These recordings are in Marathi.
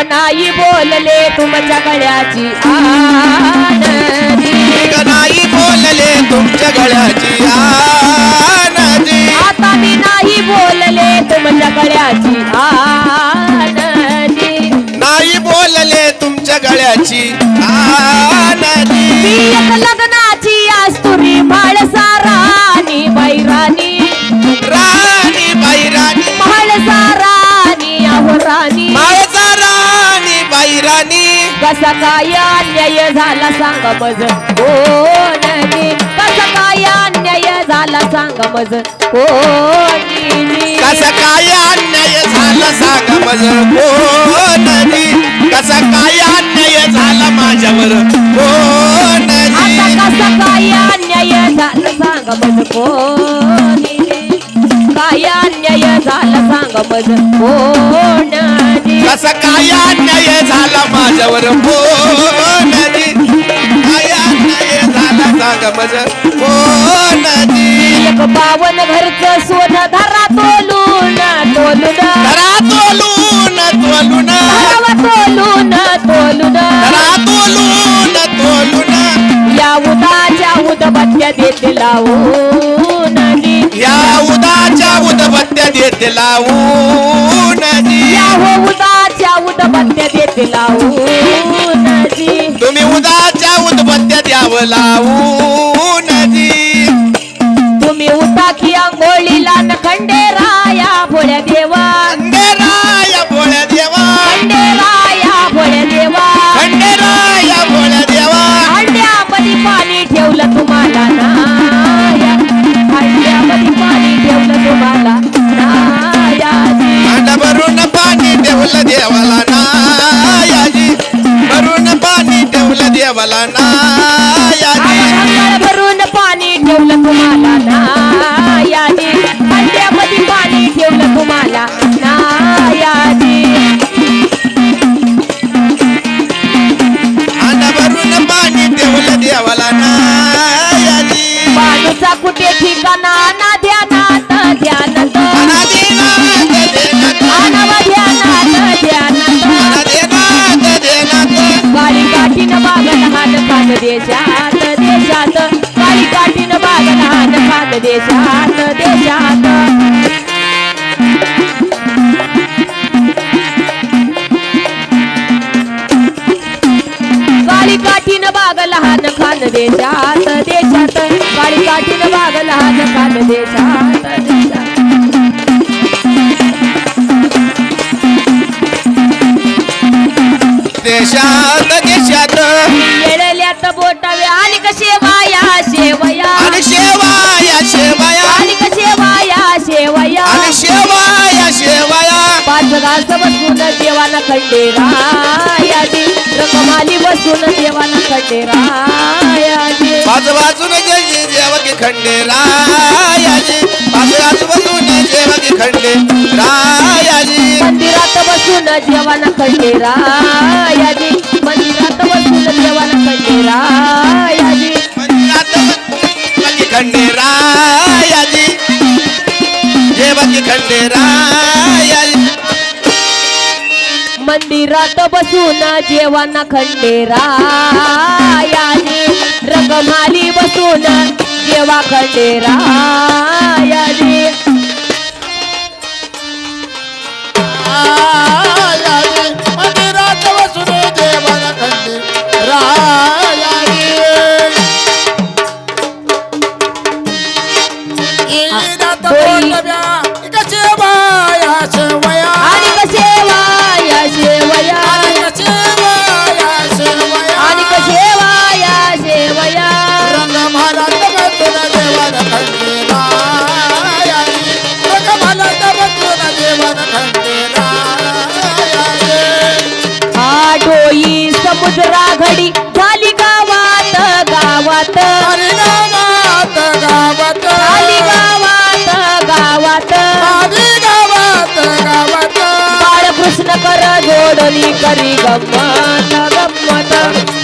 नाही बोलले तुमच्या गळ्याची आनंदी नाही बोलले तुमच्या गळ्याची आनंदी आता मी नाही बोलले तुमच्या गळ्याची आनंदी नाही बोलले तुमच्या गळ्याची आनंदी मी एक लग्नाची आस्तुरी म्हाळसा राणी बैराणी राणी बाई राणी म्हाळसा राणी अहो राणी माळचा राणी बाई राणी कसा काय अन्याय झाला सांग मज कोणी कसा काय अन्याय झाला सांग मज कोणी कसा काय अन्याय झाला सांगा मज कोणी कसा काय अन्याय झाला माझ्यावर कोणी आता कसा काय अन्याय झाला सांग मज कोणी काय अन्याय झाला सांग मज कोणी कसा काय अन्याय झाला माझ्यावर कोणी काय अन्याय झाला सांगा मज कोणी एक 52 घरचं सोन धरा तोलून तोलून धरा तोलून तोलून धरावा तोलून तोलून धरा तोलून तोलून या उदाच्या उदबत्त्या देते लावून या उदाच्या उदबत्त्या देते लावून या हो उदाच्या उदबत्त्या देते लावून तुम्ही उदाच्या उदबत्त्या द्यावं लावून तुम्ही उठा की आंघोळीला न खंडेराया भोळ्या देवा खंडेराया भोळ्या देवा खंडेराया भोळ्या देवा खंडेराया भोळ्या देवा हंड्यामध्ये पाणी ठेवलं तुम्हाला नाया हंड्यामध्ये पाणी ठेवलं तुम्हाला नायाजी अंडा भरून पाणी ठेवलं देवाला नायाजी भरून पाणी ठेवलं देवाला नायाजी अंगाळ भरून पाणी ठेवलं तुम्हाला नायाजी हंड्यामध्ये पाणी ठेवलं तुम्हाला नायाजी अंडा भरून पाणी ठेवलं देवाला नायाजी बाजूचा कुठे ठिकाणा ना ध्यानात ध्यानात अनादिनाथ देनाथ आनवा ध्यानात ध्यानात अनादिनाथ देनाथ काळी काठीनं बाग लहान खान देशात देशात काळी काठीनं बाग लहान खान देशात देशात काळी काठीनं बाग लहान खान देशात देशात काळी काठीनं बाग लहान खान देशात देशात देशात देशात येळल्यात बोटावे आणि शेवाया शेवया आणि शेवाया शेवाया आणि शेवाया शेवया आणि शेवाया शेवाया पाच घास बसून देवाना खंडेरायाजी रकमाली बसून देवाना खंडेरायाजी पाच वाजून गेली देवकी खंडेरायाजी पाच वाजून देवकी खंडेरायाजी मंदिरात बसून देवाना खंडेरायाजी मंदिरात बसून देवाना खंडेरायाजी मंदिरात देवकी खंडेरायाजी देवकी खंडेरायाजी मंदिरात बसून जेवाना खंडेरायाजी रकमाली बसून जेवा खंडेरायाजी मंदिरात बसून देवाला आणि कशेवाया शेवया आणि कशेवाया शेवया रंग महाराज बसून देवाला खंडेरायाजी रंग महाराज बसून देवाला खंडेरायाजी आडोई समुद्रा घडी झाली गावात गावात हरी गावात गावात झाली गावात गावात हरी गावात गावात बाळकृष्ण कर जोडणी करी गम्मत गम्मत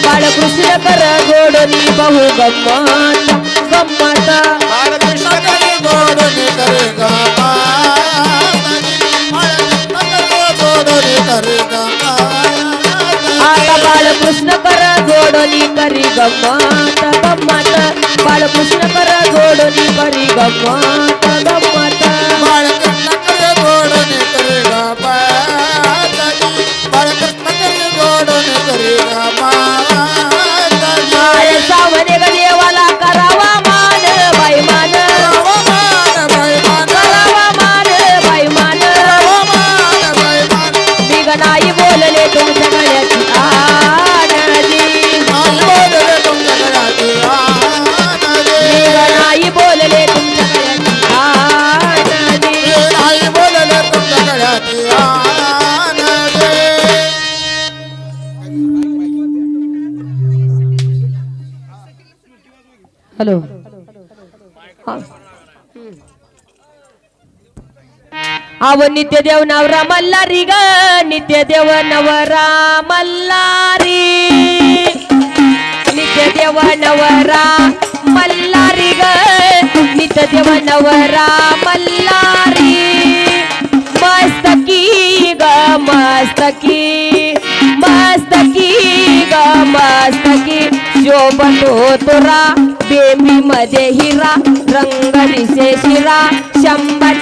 बाळकृष्ण कर जोडणी बहु गम्मत गम्मत बाळकृष्ण करे गोडणी करे गावात बाळकृष्ण करे गोडणी करे गावात करी गम्मत गम्मत बाळकृष्ण कर जोडणी करी गम्मत गम्मत बाळकृष्ण करे जोडून करे ग माताजी बाळकृष्ण करे जोडून करे ग माताजी माय सावने ग देवाला करावा मान बाई मान मान बाई मान करावा मान बाई मान मान बाई मान बिगनाई बोलले तुमच्या गळ्याची आनंदी आई बोलले तुमच्या घराची आनंदी बिगनाई बोलले तुमच्या गळ्याची आनंदी आई बोलले तुमच्या घराची आनंदी हॅलो आव नित्यदेव नवरा मल्हारी ग नित्यदेव नवरा मल्हारी नित्यदेव नवरा मल्हारी ग नित्यदेव नवरा मल्हारी मस्तकी ग मस्तकी मस्तकी ग मस्तकी शोभतो तुरा बेंबी मध्ये हिरा रंग दिसे शिरा 100